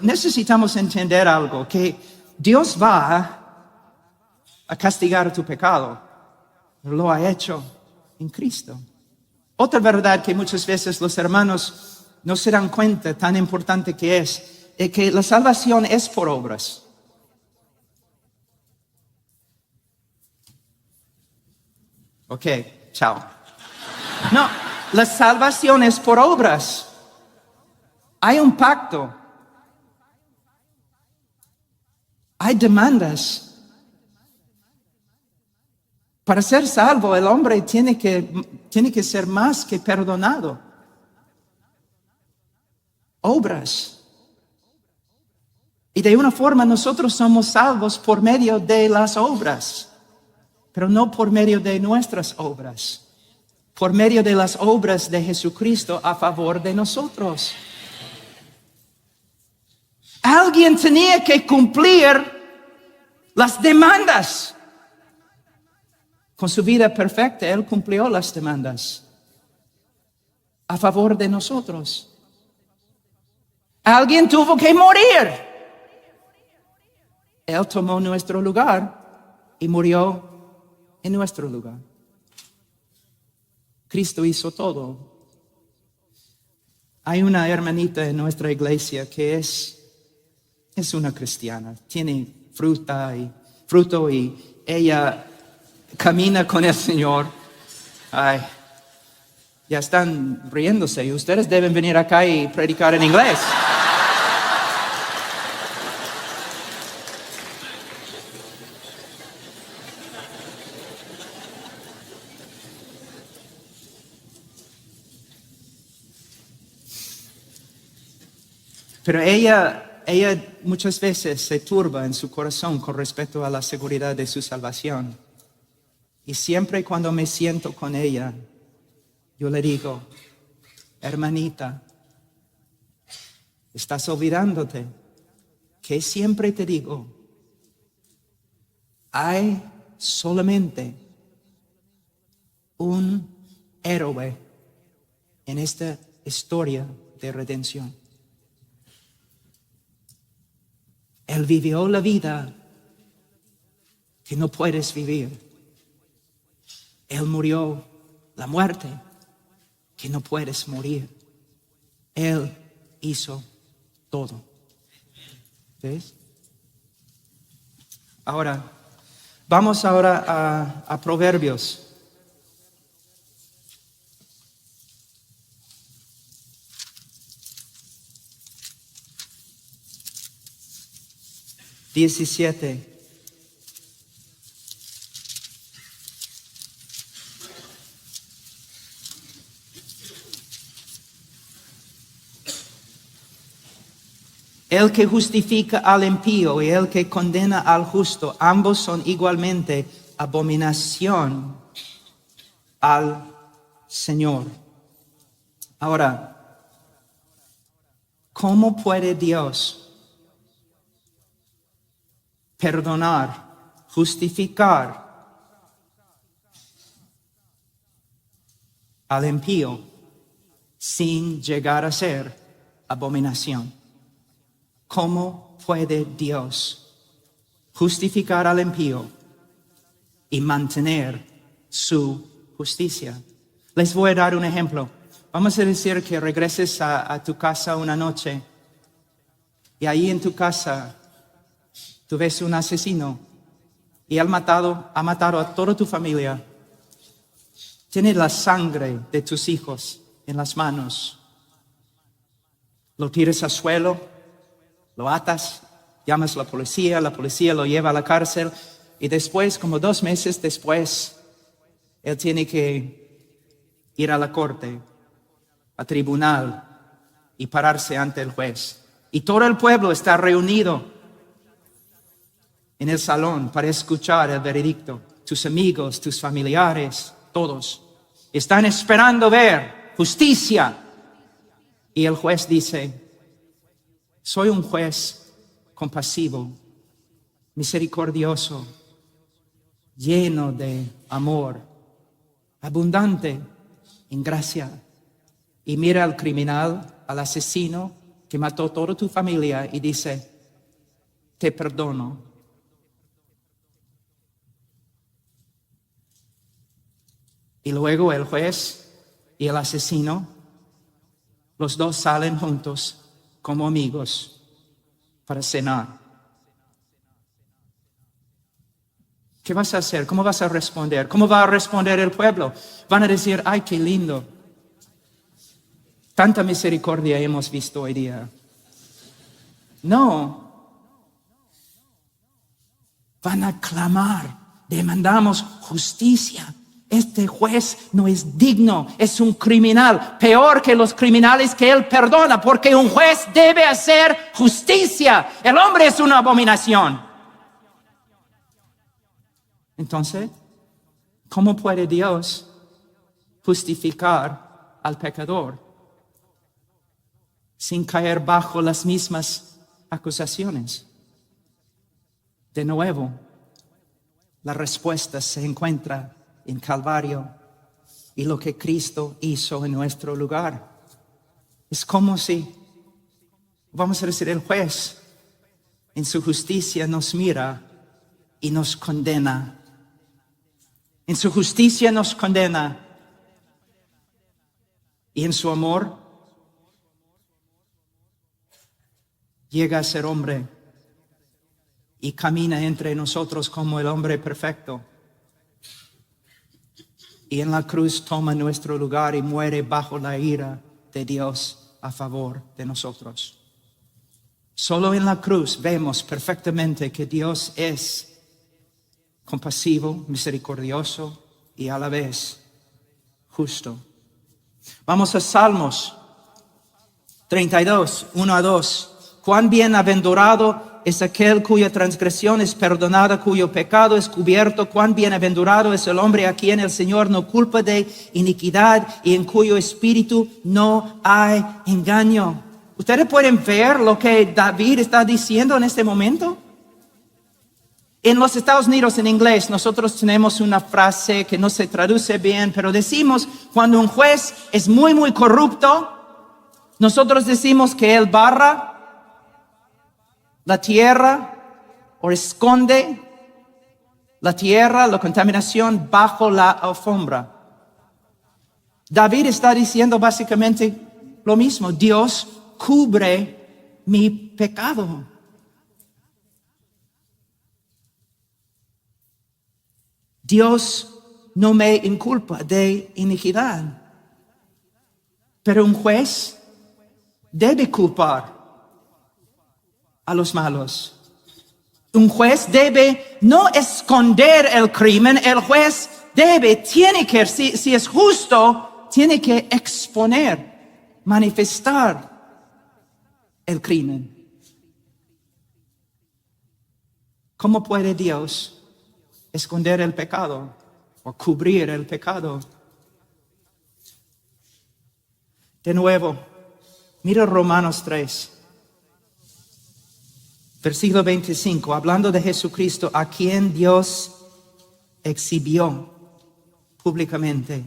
Necesitamos entender algo, que Dios va a castigar tu pecado. Lo ha hecho en Cristo. Otra verdad que muchas veces los hermanos no se dan cuenta, tan importante que es que la salvación es por obras. Ok, chao. No, la salvación es por obras. Hay un pacto. Hay demandas. Para ser salvo, el hombre tiene que ser más que perdonado. Obras. Y de una forma nosotros somos salvos por medio de las obras, pero no por medio de nuestras obras, por medio de las obras de Jesucristo a favor de nosotros. Alguien tenía que cumplir las demandas. Con su vida perfecta, Él cumplió las demandas a favor de nosotros. Alguien tuvo que morir. Él tomó nuestro lugar y murió en nuestro lugar. Cristo hizo todo. Hay una hermanita en nuestra iglesia que es una cristiana. Tiene fruto y ella camina con el Señor. Ay, ya están riéndose y ustedes deben venir acá y predicar en inglés. Pero ella muchas veces se turba en su corazón con respecto a la seguridad de su salvación. Y siempre cuando me siento con ella, yo le digo, hermanita, estás olvidándote que siempre te digo, hay solamente un héroe en esta historia de redención. Él vivió la vida que no puedes vivir. Él murió la muerte que no puedes morir. Él hizo todo. ¿Ves? Vamos ahora a Proverbios. XVII. El que justifica al impío y el que condena al justo, ambos son igualmente abominación al Señor. Ahora, ¿cómo puede Dios perdonar, justificar al impío sin llegar a ser abominación? ¿Cómo puede Dios justificar al impío y mantener su justicia? Les voy a dar un ejemplo. Vamos a decir que regreses a tu casa una noche y ahí en tu casa tú ves un asesino y ha matado a toda tu familia. Tiene la sangre de tus hijos en las manos. Lo tiras al suelo. Lo atas, llamas a la policía lo lleva a la cárcel y después, como 2 meses después, él tiene que ir a la corte, a tribunal y pararse ante el juez. Y todo el pueblo está reunido en el salón para escuchar el veredicto. Tus amigos, tus familiares, todos están esperando ver justicia. Y el juez dice, soy un juez compasivo, misericordioso, lleno de amor, abundante en gracia. Y mira al criminal, al asesino, que mató toda tu familia y dice, te perdono. Y luego el juez y el asesino, los dos salen juntos como amigos para cenar. ¿Qué vas a hacer? ¿Cómo vas a responder? ¿Cómo va a responder el pueblo? Van a decir, ay, qué lindo. Tanta misericordia hemos visto hoy día. No. Van a clamar, demandamos justicia. Este juez no es digno, es un criminal, peor que los criminales que él perdona, porque un juez debe hacer justicia. El hombre es una abominación. Entonces, ¿cómo puede Dios justificar al pecador sin caer bajo las mismas acusaciones? De nuevo, la respuesta se encuentra en Calvario y lo que Cristo hizo en nuestro lugar. Es como si, vamos a decir, el juez en su justicia nos mira y nos condena. En su justicia nos condena y en su amor llega a ser hombre y camina entre nosotros como el hombre perfecto. Y en la cruz toma nuestro lugar y muere bajo la ira de Dios a favor de nosotros. Solo en la cruz vemos perfectamente que Dios es compasivo, misericordioso y a la vez justo. Vamos a Salmos 32, 1 a 2. Cuán bienaventurado es aquel cuya transgresión es perdonada, cuyo pecado es cubierto. Cuán bienaventurado es el hombre a quien el Señor no culpa de iniquidad y en cuyo espíritu no hay engaño. ¿Ustedes pueden ver lo que David está diciendo en este momento? En los Estados Unidos, en inglés, nosotros tenemos una frase que no se traduce bien, pero decimos, cuando un juez es muy, muy corrupto, nosotros decimos que él barra la tierra o esconde la tierra, la contaminación bajo la alfombra. David está diciendo básicamente lo mismo. Dios cubre mi pecado. Dios no me inculpa de iniquidad. Pero un juez debe culpar a los malos. Un juez debe no esconder el crimen. El juez tiene que, si es justo, tiene que exponer, manifestar el crimen. ¿Cómo puede Dios esconder el pecado o cubrir el pecado? De nuevo, mira Romanos 3, versículo 25, hablando de Jesucristo, a quien Dios exhibió públicamente.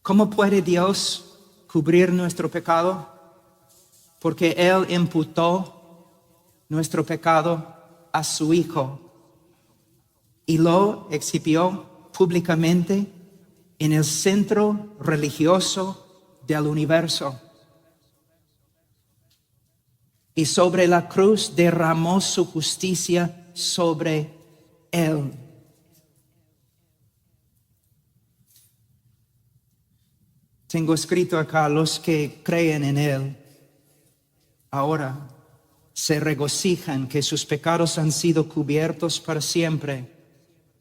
¿Cómo puede Dios cubrir nuestro pecado? Porque Él imputó nuestro pecado a su Hijo y lo exhibió públicamente en el centro religioso del universo. Y sobre la cruz derramó su justicia sobre él. Tengo escrito acá, los que creen en él ahora se regocijan que sus pecados han sido cubiertos para siempre.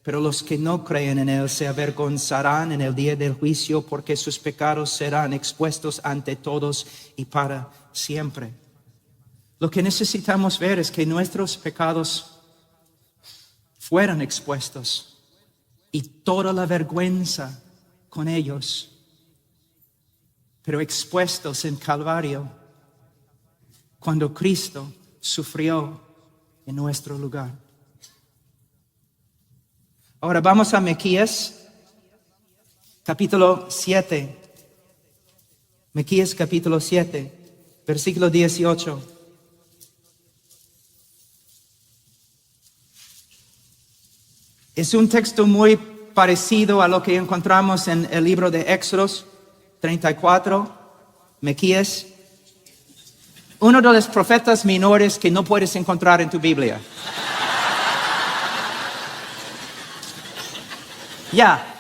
Pero los que no creen en él se avergonzarán en el día del juicio, porque sus pecados serán expuestos ante todos y para siempre. Lo que necesitamos ver es que nuestros pecados fueran expuestos y toda la vergüenza con ellos, pero expuestos en Calvario, cuando Cristo sufrió en nuestro lugar. Ahora vamos a Miqueas, capítulo 7. Miqueas, capítulo 7. versículo 18. Es un texto muy parecido a lo que encontramos en el libro de Éxodos 34, Miqueas, uno de los profetas menores que no puedes encontrar en tu Biblia. Ya.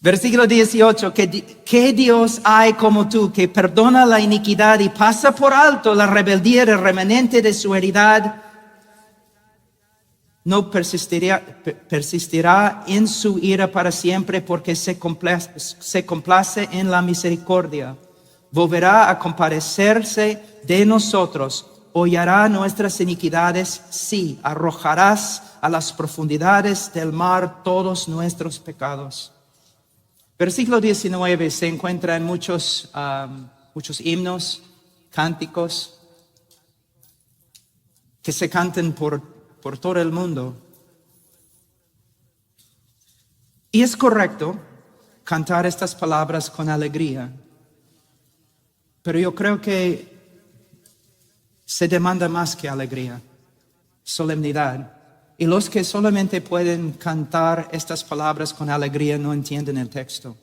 Versículo 18, ¿qué Dios hay como tú que perdona la iniquidad y pasa por alto la rebeldía del remanente de su heredad? No persistirá en su ira para siempre porque se complace en la misericordia. Volverá a compadecerse de nosotros. Hollará nuestras iniquidades, sí, arrojarás a las profundidades del mar todos nuestros pecados. Versículo 19 se encuentra en muchos himnos, cánticos, que se cantan por todo el mundo. Y es correcto cantar estas palabras con alegría, pero yo creo que se demanda más que alegría, solemnidad. Y los que solamente pueden cantar estas palabras con alegría no entienden el texto.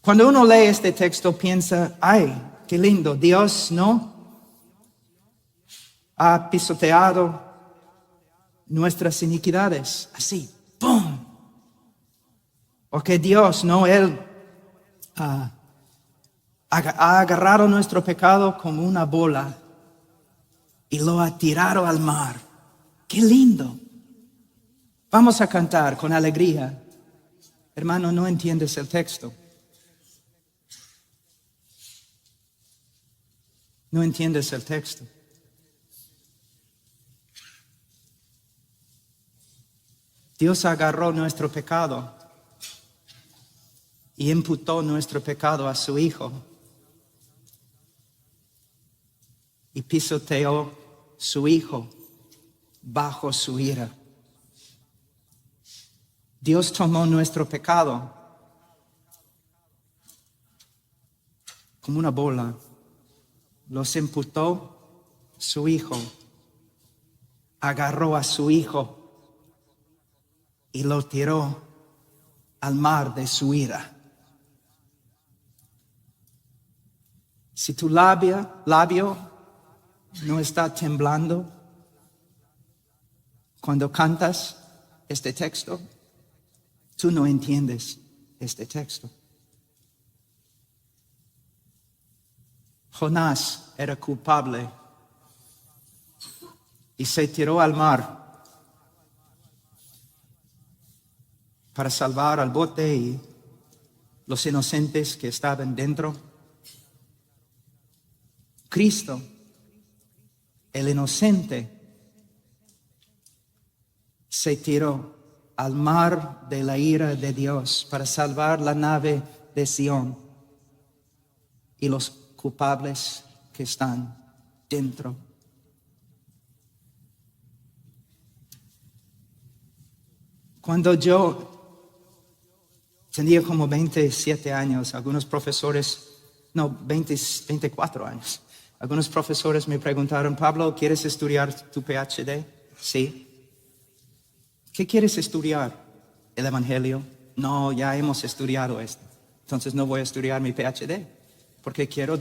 Cuando uno lee este texto piensa, ay, qué lindo, Dios no ha pisoteado nuestras iniquidades, así, ¡pum! O que Dios, no, Él ha agarrado nuestro pecado como una bola y lo ha tirado al mar. ¡Qué lindo! Vamos a cantar con alegría. Hermano, no entiendes el texto. No entiendes el texto. Dios agarró nuestro pecado y imputó nuestro pecado a su Hijo y pisoteó su Hijo bajo su ira. Dios tomó nuestro pecado como una bola, los imputó su Hijo, agarró a su Hijo y lo tiró al mar de su ira. Si tu labio no está temblando cuando cantas este texto, tú no entiendes este texto. Jonás era culpable y se tiró al mar para salvar al bote y los inocentes que estaban dentro. Cristo, el inocente, se tiró al mar de la ira de Dios para salvar la nave de Sión y los culpables que están dentro. Cuando yo tenía como 27 años, algunos profesores, 24 años, algunos profesores me preguntaron, Pablo, ¿quieres estudiar tu PhD? Sí. ¿Qué quieres estudiar? ¿El Evangelio? No, ya hemos estudiado esto. Entonces no voy a estudiar mi PhD, porque quiero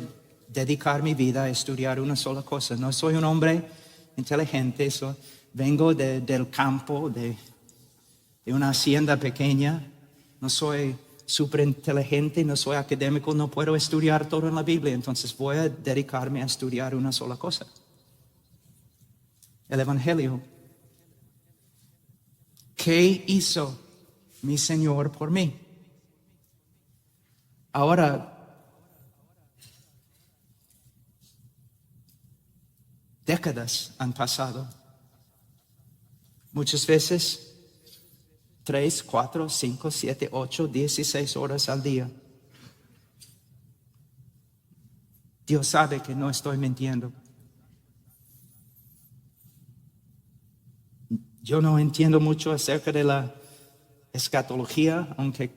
dedicar mi vida a estudiar una sola cosa. No soy un hombre inteligente, vengo del campo, de una hacienda pequeña. No soy súper inteligente, no soy académico, no puedo estudiar todo en la Biblia. Entonces voy a dedicarme a estudiar una sola cosa. El Evangelio. ¿Qué hizo mi Señor por mí? Ahora, décadas han pasado. Muchas veces 3, 4, 5, 7, 8, 16 horas al día. Dios sabe que no estoy mintiendo. Yo no entiendo mucho acerca de la escatología, aunque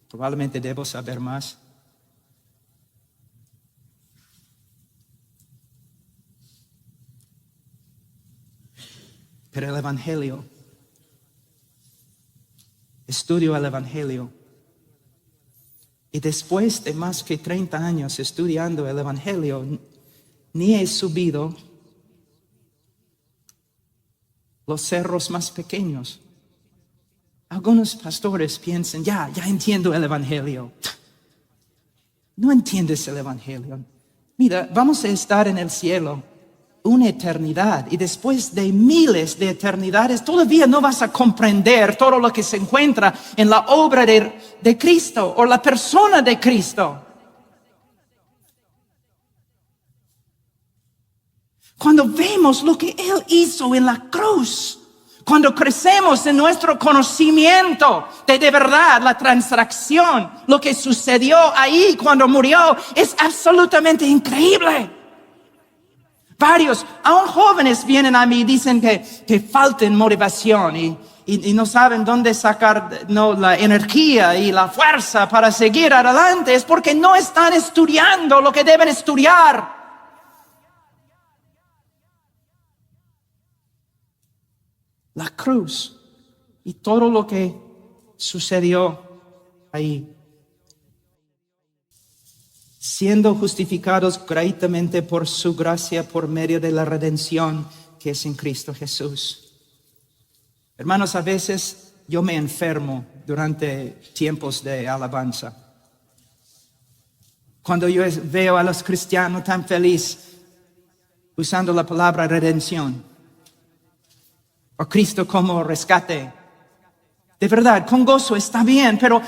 probablemente debo saber más. Pero el Evangelio, estudio el Evangelio. Y después de más que 30 años estudiando el Evangelio, ni he subido los cerros más pequeños. Algunos pastores piensan, ya entiendo el Evangelio. No entiendes el Evangelio. Mira, vamos a estar en el cielo una eternidad, y después de miles de eternidades todavía no vas a comprender todo lo que se encuentra en la obra de Cristo o la persona de Cristo. Cuando vemos lo que Él hizo en la cruz, cuando crecemos en nuestro conocimiento de verdad, la transacción, lo que sucedió ahí cuando murió, es absolutamente increíble. Varios, aún jóvenes, vienen a mí y dicen que faltan motivación y no saben dónde sacar la energía y la fuerza para seguir adelante. Es porque no están estudiando lo que deben estudiar. La cruz y todo lo que sucedió ahí. Siendo justificados gratuitamente por su gracia por medio de la redención que es en Cristo Jesús. Hermanos, a veces yo me enfermo durante tiempos de alabanza. Cuando yo veo a los cristianos tan felices usando la palabra redención o Cristo como rescate. De verdad, con gozo está bien, pero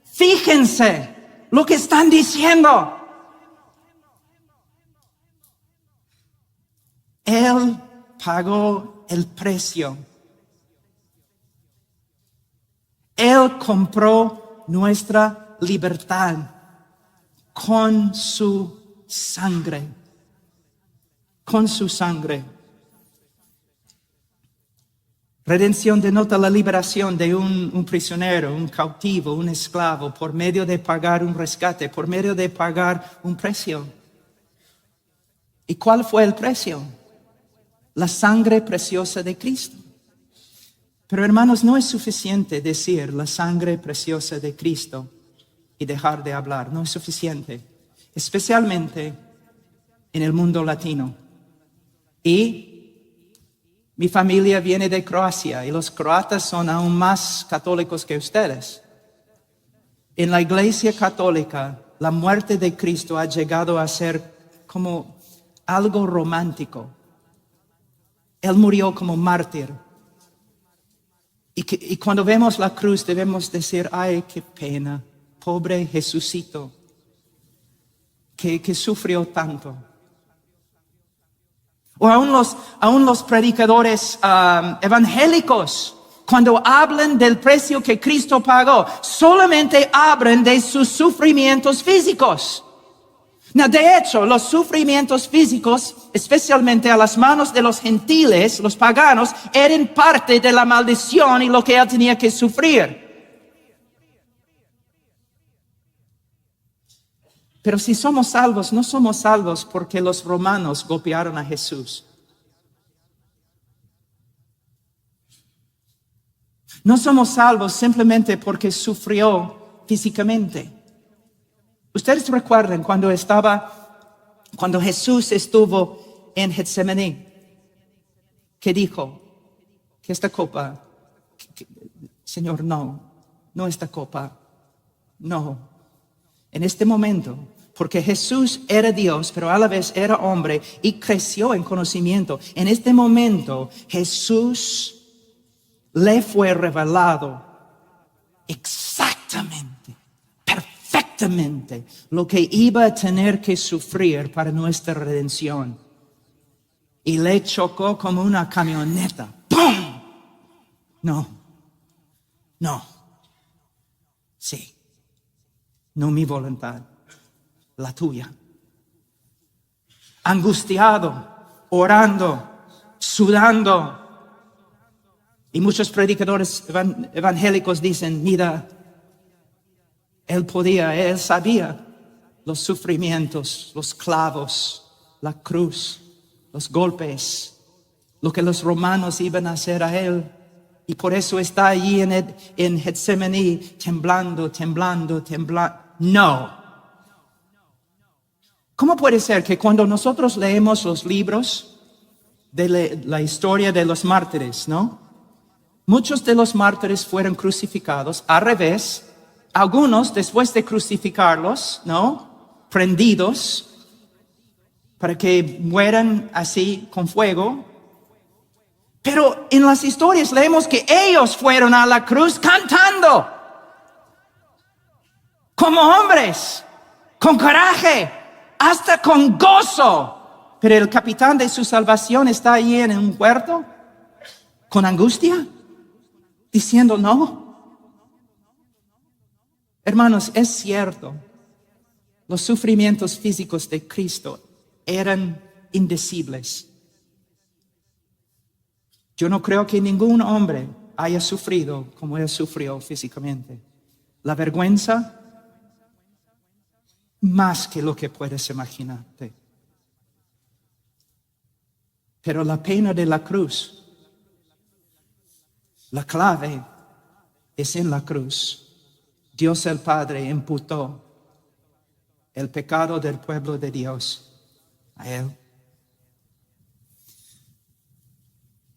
fíjense lo que están diciendo. Él pagó el precio. Él compró nuestra libertad con su sangre. Con su sangre. Redención denota la liberación de un prisionero, un cautivo, un esclavo, por medio de pagar un rescate, por medio de pagar un precio. ¿Y cuál fue el precio? La sangre preciosa de Cristo. Pero hermanos, no es suficiente decir la sangre preciosa de Cristo y dejar de hablar. No es suficiente, especialmente en el mundo latino. Y mi familia viene de Croacia y los croatas son aún más católicos que ustedes. En la Iglesia Católica, la muerte de Cristo ha llegado a ser como algo romántico. Él murió como mártir. Y cuando vemos la cruz debemos decir, ay, qué pena, pobre Jesucito, que sufrió tanto. O aún los predicadores evangélicos, cuando hablan del precio que Cristo pagó, solamente hablan de sus sufrimientos físicos. De hecho, los sufrimientos físicos, especialmente a las manos de los gentiles, los paganos, eran parte de la maldición y lo que él tenía que sufrir. Pero si somos salvos, no somos salvos porque los romanos golpearon a Jesús. No somos salvos simplemente porque sufrió físicamente. Ustedes recuerdan cuando Jesús estuvo en Getsemaní, que dijo que esta copa, Señor, no esta copa, no. En este momento, porque Jesús era Dios, pero a la vez era hombre y creció en conocimiento. En este momento, Jesús le fue revelado exactamente, perfectamente, lo que iba a tener que sufrir para nuestra redención. Y le chocó como una camioneta. ¡Pum! No. Sí. No mi voluntad, la tuya. Angustiado, orando, sudando, Y muchos predicadores evangélicos dicen, mira, él sabía los sufrimientos, los clavos, la cruz, los golpes, lo que los romanos iban a hacer a él. Y por eso está allí en Getsemaní, temblando. No. ¿Cómo puede ser que cuando nosotros leemos los libros de la historia de los mártires, ¿no? Muchos de los mártires fueron crucificados al revés. Algunos, después de crucificarlos, ¿no? Prendidos para que mueran así con fuego. Pero en las historias leemos que ellos fueron a la cruz cantando. Como hombres, con coraje, hasta con gozo. Pero el capitán de su salvación está ahí en un huerto, con angustia, diciendo no. Hermanos, es cierto, los sufrimientos físicos de Cristo eran indecibles. Yo no creo que ningún hombre haya sufrido como él sufrió físicamente. La vergüenza, más que lo que puedes imaginarte. Pero la pena de la cruz, la clave es en la cruz. Dios el Padre imputó el pecado del pueblo de Dios a él.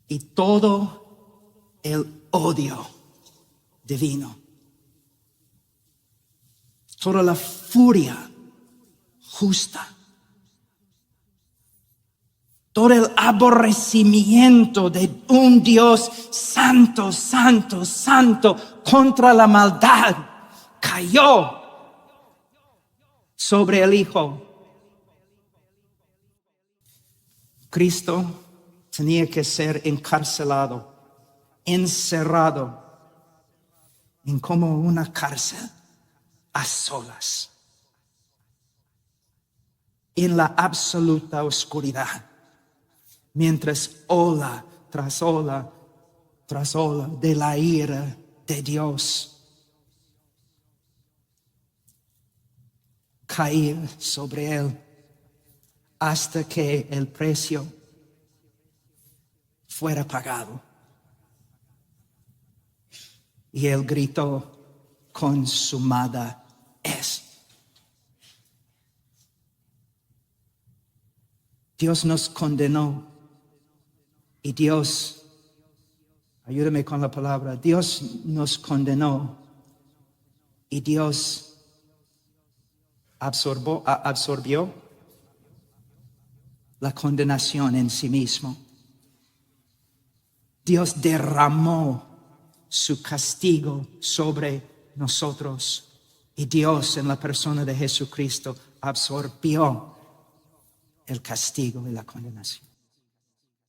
Y todo el odio divino, toda la furia justa, todo el aborrecimiento de un Dios santo contra la maldad cayó sobre el Hijo. Cristo tenía que ser encarcelado, encerrado en como una cárcel a solas, en la absoluta oscuridad, mientras ola tras ola de la ira de Dios caía sobre él, hasta que el precio fuera pagado. Y él gritó, consumada es. Dios nos condenó y Dios, ayúdame con la palabra, Dios nos condenó y Dios absorbió la condenación en sí mismo. Dios derramó su castigo sobre nosotros y Dios en la persona de Jesucristo absorbió el castigo y la condenación.